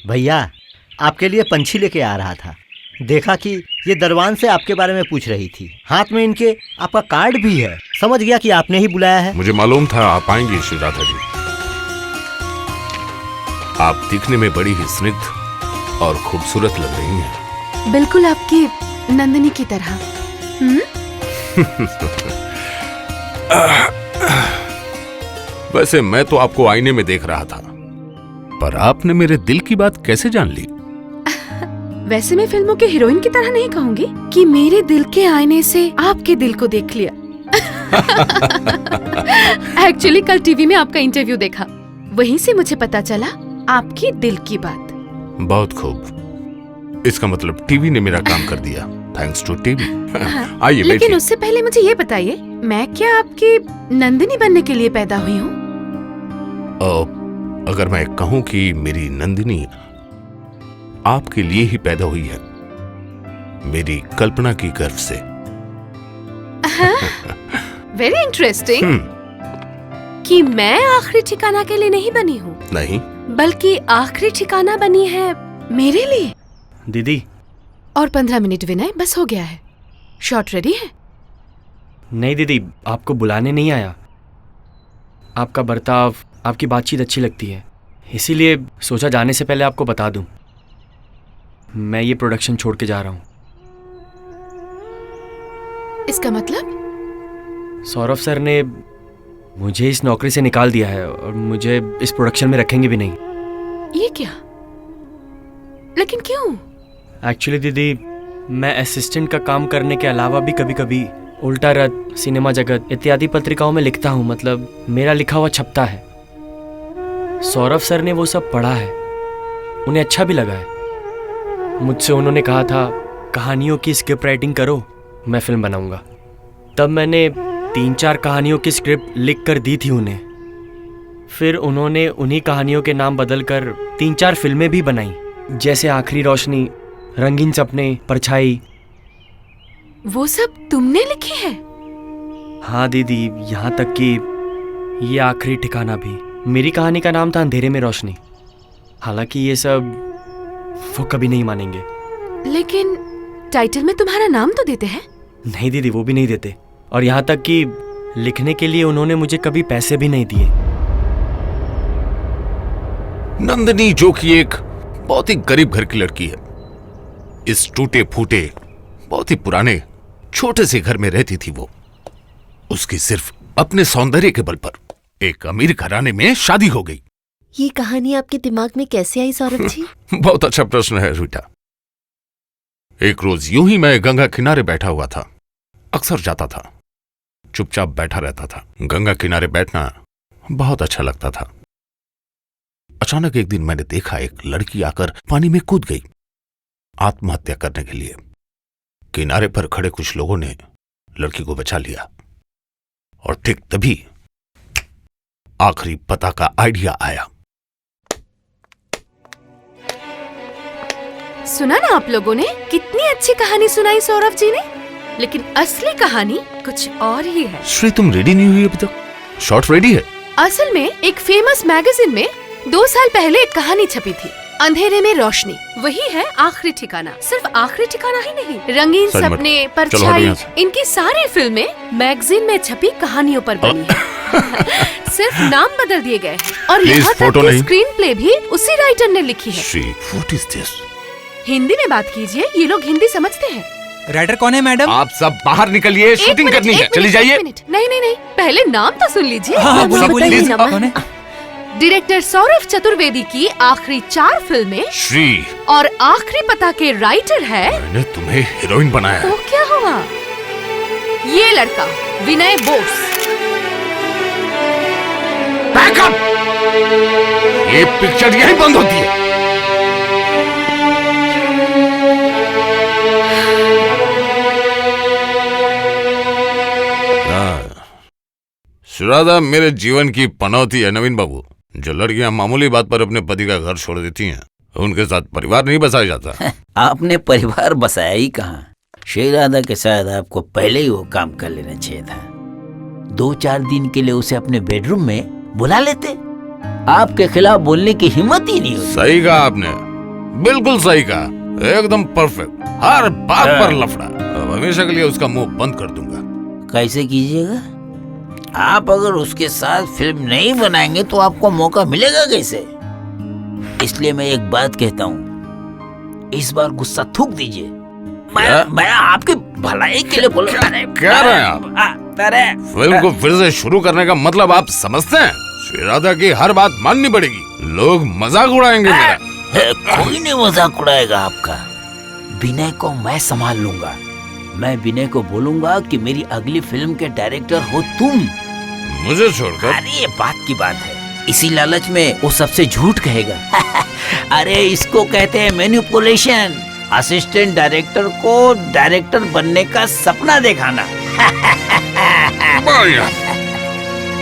भैया आपके लिए पंछी लेके आ रहा था। देखा कि ये दरवान से आपके बारे में पूछ रही थी। हाथ में इनके आपका कार्ड भी है। समझ गया कि आपने ही बुलाया है। मुझे मालूम था आप आएंगे श्री राधा जी। आप दिखने में बड़ी ही स्निग्ध और खूबसूरत लग रही हैं। बिल्कुल आपकी नंदिनी की तरह। वैसे मैं तो आपको आईने में देख रहा था, पर आपने मेरे दिल की बात कैसे जान ली? वैसे मैं फिल्मों के हीरोइन की तरह नहीं कहूंगी कि मेरे दिल के आईने से आपके दिल को देख लिया। एक्चुअली कल टीवी में आपका इंटरव्यू देखा, वहीं से मुझे पता चला आपकी दिल की बात। बहुत खूब। इसका मतलब टीवी ने मेरा काम कर दिया। Thanks to TV. आइए लेकिन उससे पहले मुझे ये बताइए, मैं क्या आपकी नंदिनी बनने के लिए पैदा हुई हूँ? अगर मैं कहूं कि मेरी नंदिनी आपके लिए ही पैदा हुई है, मेरी कल्पना की गर्भ से। Very interesting. कि मैं आखिरी ठिकाना के लिए नहीं बनी हूँ, नहीं, बल्कि आखिरी ठिकाना बनी है मेरे लिए। दीदी। और 15 मिनट विनय, बस हो गया है। शॉट रेडी है? नहीं दीदी, आपको बुलाने नहीं आया। आपका बर्ताव, आपकी बातचीत अच्छी लगती है, इसीलिए सोचा जाने से पहले आपको बता दूं। मैं ये प्रोडक्शन छोड़ के जा रहा हूँ। इसका मतलब? सौरभ सर ने मुझे इस नौकरी से निकाल दिया है और मुझे इस प्रोडक्शन में रखेंगे भी नहीं। ये क्या? लेकिन क्यों? एक्चुअली दीदी, मैं असिस्टेंट का काम करने के अलावा भी कभी कभी उल्टा रथ, सिनेमा जगत इत्यादि पत्रिकाओं में लिखता हूँ। मतलब मेरा लिखा हुआ छपता है। सौरभ सर ने वो सब पढ़ा है, उन्हें अच्छा भी लगा है। मुझसे उन्होंने कहा था कहानियों की स्क्रिप्ट राइटिंग करो, मैं फिल्म बनाऊंगा। तब मैंने 3-4 कहानियों की स्क्रिप्ट लिख कर दी थी उन्हें। फिर उन्होंने उन्हीं कहानियों के नाम बदलकर 3-4 फिल्में भी बनाई, जैसे आखिरी रोशनी, रंगीन सपने, परछाई। वो सब तुमने लिखी है? हाँ दीदी, यहाँ तक कि ये आखिरी ठिकाना भी। मेरी कहानी का नाम था अंधेरे में रोशनी। हालांकि ये सब वो कभी नहीं मानेंगे। लेकिन टाइटल में तुम्हारा नाम तो देते हैं। नहीं दीदी, वो भी नहीं देते। और यहाँ तक कि लिखने के लिए उन्होंने मुझे कभी पैसे भी नहीं दिए। नंदिनी, जो कि एक बहुत ही गरीब घर की लड़की है, इस टूटे फूटे बहुत ही पुराने छोटे से घर में रहती थी। वो उसकी सिर्फ अपने सौंदर्य के बल पर एक अमीर घराने में शादी हो गई। ये कहानी आपके दिमाग में कैसे आई सौरभ जी? बहुत अच्छा प्रश्न है रीटा। एक रोज यूं ही मैं गंगा किनारे बैठा हुआ था। अक्सर जाता था, चुपचाप बैठा रहता था। गंगा किनारे बैठना बहुत अच्छा लगता था। अचानक एक दिन मैंने देखा एक लड़की आकर पानी में कूद गई आत्महत्या करने के लिए। किनारे पर खड़े कुछ लोगों ने लड़की को बचा लिया और ठीक तभी आखिरी पता का आइडिया आया। सुना ना आप लोगों ने? कितनी अच्छी कहानी सुनाई सौरभ जी ने। लेकिन असली कहानी कुछ और ही है। श्री, तुम रेडी नहीं हुई अभी तक? शॉर्ट रेडी है? असल में एक फेमस मैगजीन में 2 साल पहले एक कहानी छपी थी, अंधेरे में रोशनी। वही है आखिरी ठिकाना। सिर्फ आखिरी ठिकाना ही नहीं, रंगीन सपने, परछाई, इनकी सारी फिल्में मैगजीन में छपी कहानियों पर बनी है। सिर्फ नाम बदल दिए गए और यहाँ तक कि स्क्रीन प्ले भी उसी राइटर ने लिखी है। Shri, what is this? Hindi में बात कीजिए, ये लोग हिंदी समझते हैं। राइटर कौन है मैडम? आप सब बाहर निकलिए, शूटिंग करनी है। चली जाइए। नहीं, पहले नाम तो सुन लीजिए। हाँ, बोलिए। डायरेक्टर सौरभ चतुर्वेदी की आखिरी 4 फिल्में श्री और आखिरी पता के राइटर है। मैंने तुम्हें हीरोइन बनाया है। तो क्या हुआ? ये लड़का विनय बोस। बैकअप! ये पिक्चर यहीं बंद होती है। श्राद्धा मेरे जीवन की पनौती है नवीन बाबू। जो लड़कियां मामूली बात पर अपने पति का घर छोड़ देती हैं, उनके साथ परिवार नहीं बसाया जाता। आपने परिवार बसाया ही कहाँ? श्रीराधा के साथ आपको पहले ही वो काम कर लेना चाहिए था। 2-4 दिन के लिए उसे अपने बेडरूम में बुला लेते। आपके खिलाफ बोलने की हिम्मत ही नहीं होती। सही कहा आपने, बिल्कुल सही कहा, एकदम परफेक्ट। हर बात पर लफड़ा। अब हमेशा के लिए उसका मुंह बंद कर दूंगा। कैसे कीजिएगा? आप अगर उसके साथ फिल्म नहीं बनाएंगे तो आपको मौका मिलेगा कैसे? इसलिए मैं एक बात कहता हूँ, इस बार गुस्सा थूक दीजिए। मैं आपकी भलाई के लिए बोल रहा हूँ। क्या रहे हैं आप? फिल्म को फिर से शुरू करने का मतलब आप समझते हैं? श्रीराधा की हर बात माननी पड़ेगी। लोग मजाक उड़ाएंगे मेरा। कोई नहीं मजाक उड़ाएगा आपका। विनय को मैं संभाल लूंगा। मैं विनय को बोलूंगा कि मेरी अगली फिल्म के डायरेक्टर हो तुम। मुझे छोड़कर? अरे ये बात की बात है। इसी लालच में वो सबसे झूठ कहेगा। अरे इसको कहते हैं मैनिपुलेशन। असिस्टेंट डायरेक्टर को डायरेक्टर बनने का सपना दिखाना। बढ़िया।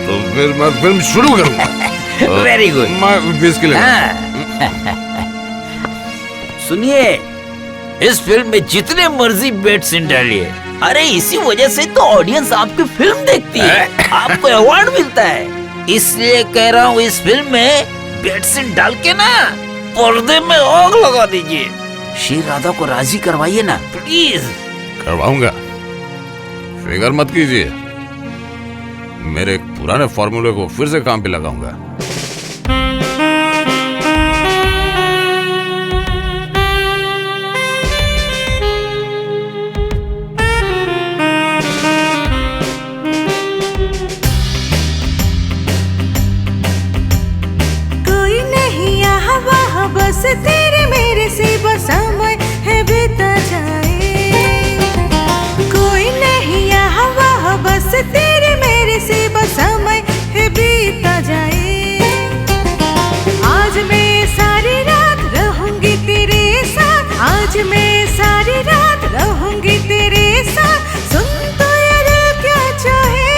तो फिर मैं फिल्म शुरू करूंगा। Very good. मैं 20 के लिए सुनिए, इस फिल्म में जितने मर्जी बेट सीन डालिए, अरे इसी वजह से तो ऑडियंस आपकी फिल्म देखती है, आपको अवार्ड मिलता है। इसलिए कह रहा हूँ इस फिल्म में बेट सीन डाल के ना पर्दे में आग लगा दीजिए। श्री राधा को राजी करवाइए ना प्लीज। करवाऊंगा, फिक्र मत कीजिए। मेरे पुराने फॉर्मूले को फिर से काम पे लगाऊंगा। कोई नहीं यहाँ वहाँ, बस तेरे मेरे से बस समय है बीता जाए। कोई नहीं यहाँ वहाँ, बस तेरे मेरे से बस समय है बीता जाए। आज मैं सारी रात रहूंगी तेरे साथ, आज मैं सारी रात रहूंगी तेरे साथ। सुन तो ये दिल क्या चाहे।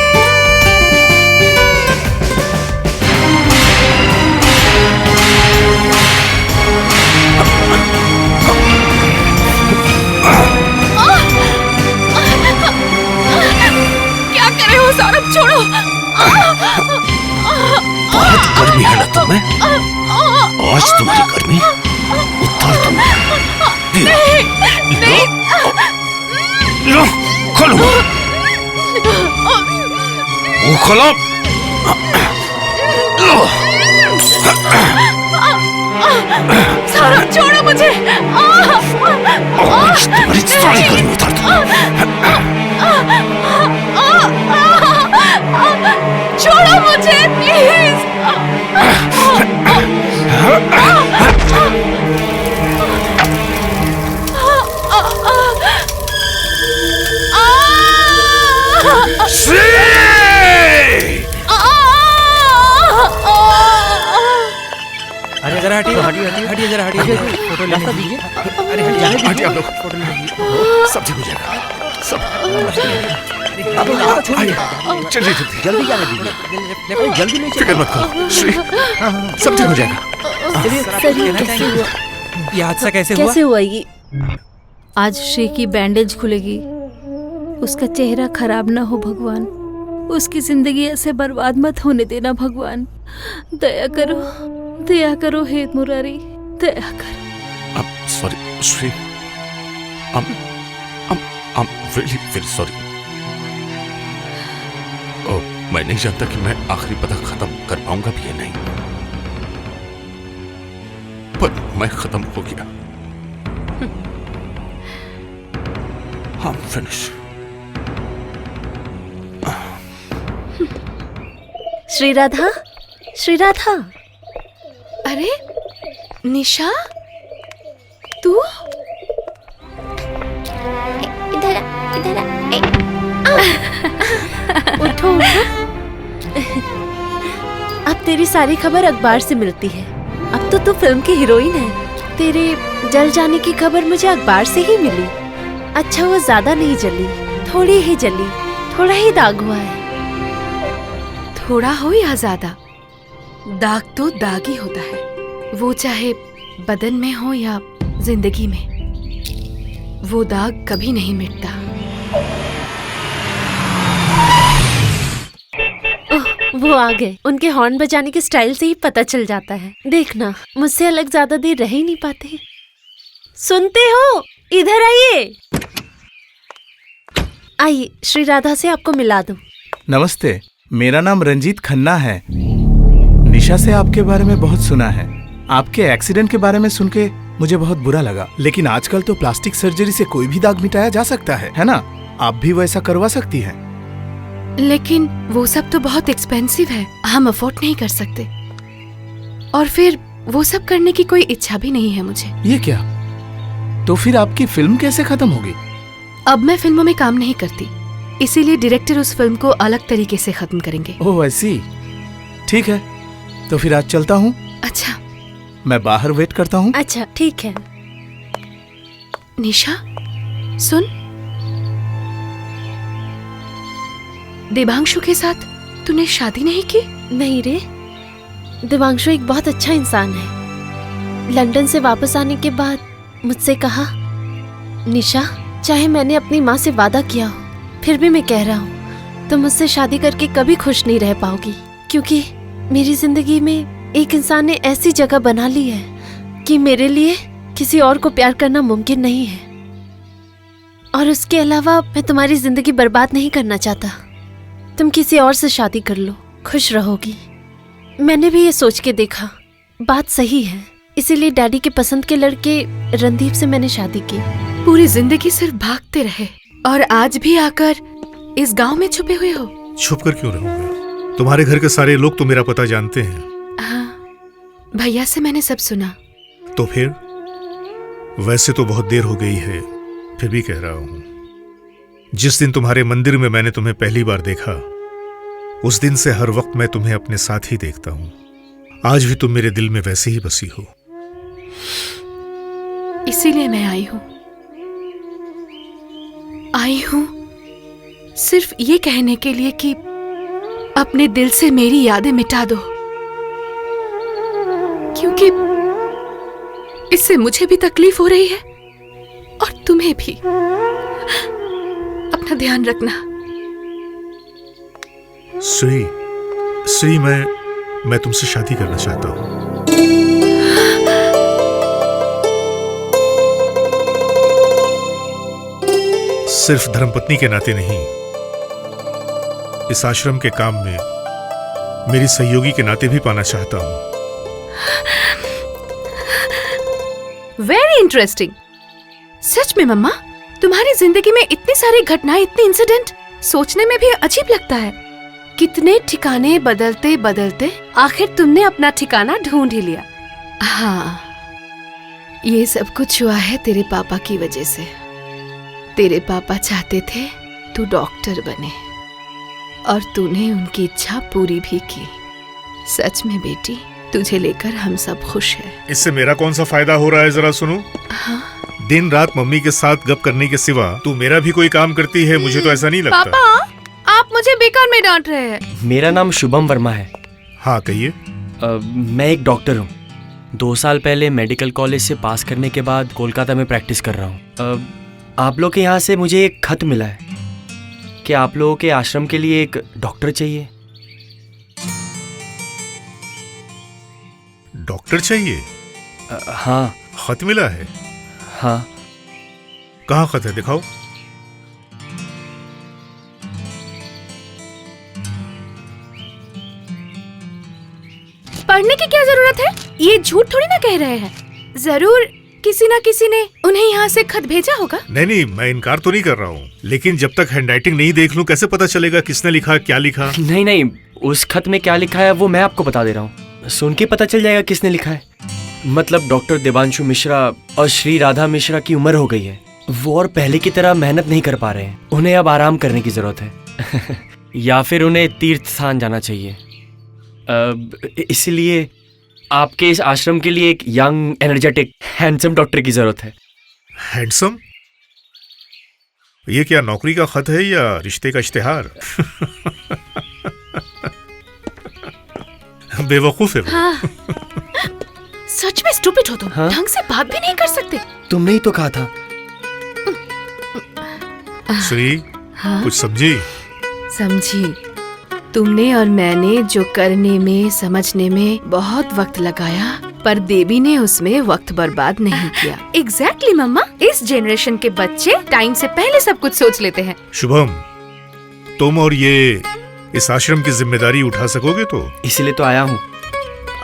क्या कर रहे हो सौरभ, छोड़ो। बहुत गर्मी है ना तुम्हें? आज तुम्हारी गर्मी उतार दूंगा। नहीं, लो, खोलो मुंह खोलो। सौरभ छोड़ो मुझे। आज तुम्हारी सारी गर्मी उतार दूंगा। छोड़ो मुझे प्लीज। अरे जरा हटिए, हटिए जरा, हटिए। फोटो लेने दीजिए। अरे हटिए आप लोग, फोटो लेने दीजिए। सब ठीक हो जाएगा। सब चलिए जल्दी जाने दीजिए, जल्दी नहीं। फिक्र मत करो श्री, सब ठीक हो जाएगा। कैसे हुआ? ये हादसा कैसे हुआ ये? आज श्री की बैंडेज खुलेगी। उसका चेहरा खराब ना हो भगवान। उसकी जिंदगी ऐसे बर्बाद मत होने देना भगवान। दया करो, दया करो हे मुरारी, दया करो। Sorry Shri, I'm really very sorry। मैं नहीं जानता कि मैं आखिरी पता खत्म कर पाऊंगा भी या नहीं, पर मैं खत्म हो गया। I'm finished। श्री राधा, श्री राधा। अरे निशा, तू? इधर इधर उठो उठो। अब तेरी सारी खबर अखबार से मिलती है। अब तो तू फिल्म की हीरोइन है। तेरे जल जाने की खबर मुझे अखबार से ही मिली। अच्छा वो ज्यादा नहीं जली, थोड़ी ही जली, थोड़ा ही दाग हुआ है। थोड़ा हो या ज्यादा, दाग तो दाग ही होता है। वो चाहे बदन में हो या जिंदगी में, वो दाग कभी नहीं मिटता। वो आ गए। उनके हॉर्न बजाने के स्टाइल से ही पता चल जाता है। देखना, मुझसे अलग ज्यादा देर रह ही नहीं पाते। सुनते हो? इधर आइए। आइए, श्री राधा से आपको मिला दूं। नमस्ते, मेरा नाम रंजीत खन्ना है। निशा से आपके बारे में बहुत सुना है। आपके एक्सीडेंट के बारे में सुन के मुझे बहुत बुरा लगा, लेकिन आजकल तो प्लास्टिक सर्जरी से कोई भी दाग मिटाया जा सकता है ना? आप भी वैसा करवा सकती हैं। लेकिन वो सब तो बहुत एक्सपेंसिव है, हम अफोर्ड नहीं कर सकते। और फिर वो सब करने की कोई इच्छा भी नहीं है मुझे। ये क्या? तो फिर आपकी फिल्म कैसे खत्म होगी? अब मैं फिल्मों में काम नहीं करती, इसीलिए डायरेक्टर उस फिल्म को अलग तरीके से खत्म करेंगे। ओह ऐसी, ठीक है, तो फिर आज चलता हूँ। अच्छा, मैं बाहर वेट करता हूँ। अच्छा ठीक है। निशा सुन, देवांशु के साथ तूने शादी नहीं की? नहीं रे, देवांशु एक बहुत अच्छा इंसान है। लंदन से वापस आने के बाद मुझसे कहा, निशा, चाहे मैंने अपनी माँ से वादा किया हो, फिर भी मैं कह रहा हूँ तुम मुझसे शादी करके कभी खुश नहीं रह पाओगी, क्योंकि मेरी जिंदगी में एक इंसान ने ऐसी जगह बना ली है कि मेरे लिए किसी और को प्यार करना मुमकिन नहीं है। और उसके अलावा मैं तुम्हारी जिंदगी बर्बाद नहीं करना चाहता। तुम किसी और से शादी कर लो, खुश रहोगी। मैंने भी ये सोच के देखा, बात सही है, इसीलिए डैडी के पसंद के लड़के रणदीप से मैंने शादी की। पूरी जिंदगी सिर्फ भागते रहे और आज भी आकर इस गांव में छुपे हुए हो। छुप कर क्यों रहूंगा? तुम्हारे घर के सारे लोग तो मेरा पता जानते हैं। हाँ, भैया से मैंने सब सुना। तो फिर वैसे तो बहुत देर हो गई है, फिर भी कह रहा हूं, जिस दिन तुम्हारे मंदिर में मैंने तुम्हें पहली बार देखा, उस दिन से हर वक्त मैं तुम्हें अपने साथ ही देखता हूं। आज भी तुम मेरे दिल में वैसे ही बसी हो। इसीलिए मैं आई हूं सिर्फ ये कहने के लिए कि अपने दिल से मेरी यादें मिटा दो, क्योंकि इससे मुझे भी तकलीफ हो रही है और तुम्हें भी। अपना ध्यान रखना। श्री, मैं तुमसे शादी करना चाहता हूं। सिर्फ धर्मपत्नी के नाते नहीं, इस आश्रम के काम में मेरी सहयोगी के नाते भी पाना चाहता हूं। Very interesting. सच में मम्मा, तुम्हारी जिंदगी में इतनी सारी घटनाएं, इतने इंसिडेंट सोचने में भी अजीब लगता है। कितने ठिकाने बदलते बदलते आखिर तुमने अपना ठिकाना ढूंढ ही लिया। हाँ, ये सब कुछ हुआ है तेरे पापा की वजह से। तेरे पापा चाहते थे तू डॉक्टर बने और तूने उनकी इच्छा पूरी भी की। सच में बेटी, तुझे लेकर हम सब खुश हैं। इससे मेरा कौन सा फायदा हो रहा है, जरा सुनो। हाँ? दिन रात मम्मी के साथ गप करने के सिवा तू मेरा भी कोई काम करती है, मुझे तो ऐसा नहीं लगता। पापा, आप मुझे बेकार में डांट रहे हैं। मेरा नाम शुभम वर्मा है। हाँ, कहिए। मैं एक डॉक्टर हूँ। 2 साल पहले मेडिकल कॉलेज से पास करने के बाद कोलकाता में प्रैक्टिस कर रहा हूँ। आप लोग के यहाँ से मुझे एक खत मिला है कि आप लोगों के आश्रम के लिए एक डॉक्टर चाहिए। डॉक्टर चाहिए? हाँ। खत मिला है? हाँ। कहाँ खत है, दिखाओ। पढ़ने की क्या जरूरत है? ये झूठ थोड़ी ना कह रहे हैं। जरूर किसी ना किसी ने उन्हें यहाँ से खत भेजा होगा। नहीं, मैं इनकार तो नहीं कर रहा हूँ, लेकिन जब तक हैंडराइटिंग नहीं देख लूं कैसे पता चलेगा किसने लिखा, क्या लिखा? नहीं, उस खत में क्या लिखा है वो मैं आपको बता दे रहा हूँ। सुन के पता चल जाएगा किसने लिखा है। मतलब डॉक्टर देवांशु मिश्रा और श्री राधा मिश्रा की उम्र हो गई है। वो और पहले की तरह मेहनत नहीं कर पा रहे हैं। उन्हें अब आराम करने की जरूरत है या फिर उन्हें तीर्थ स्थान जाना चाहिए। इसलिए आपके इस आश्रम के लिए एक यंग, एनर्जेटिक, हैंडसम डॉक्टर की जरूरत है। हैंडसम? ये क्या नौकरी का खत है या रिश्ते का इश्तिहार? बेवकूफ है वो। हाँ। सच में स्टूपिड हो तुम। हाँ? ढंग से बात भी नहीं कर सकते। तुमने ही तो कहा था। श्री, हाँ? कुछ समझी? समझी। तुमने और मैंने जो करने में, समझने में बहुत वक्त लगाया, पर देवी ने उसमें वक्त बर्बाद नहीं किया। एग्जैक्टली मम्मा, इस जनरेशन के बच्चे टाइम से पहले सब कुछ सोच लेते हैं। शुभम, तुम और ये इस आश्रम की जिम्मेदारी उठा सकोगे तो? इसलिए तो आया हूँ।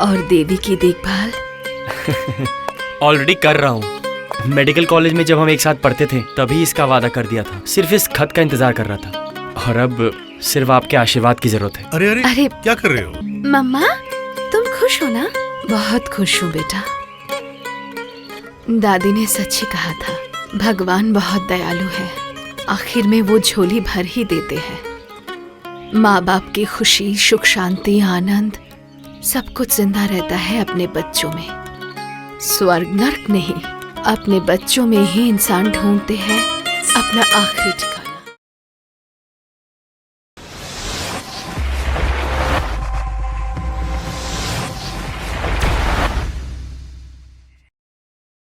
और देवी की देखभाल ऑलरेडी कर रहा हूँ। मेडिकल कॉलेज में जब हम एक साथ पढ़ते थे तभी इसका वादा कर दिया था। सिर्फ इस खत का इंतजार कर रहा था और अब सिर्फ आपके आशीर्वाद की जरूरत है। अरे क्या कर रहे हो? मम्मा, तुम खुश हो ना? बहुत खुश हूँ बेटा। दादी ने सच ही कहा था, भगवान बहुत दयालु है। आखिर में वो झोली भर ही देते हैं। माँ बाप की खुशी, सुख, शांति, आनंद सब कुछ जिंदा रहता है अपने बच्चों में। स्वर्ग नर्क नहीं, अपने बच्चों में ही इंसान ढूंढते हैं अपना आखिरी ठिकाना।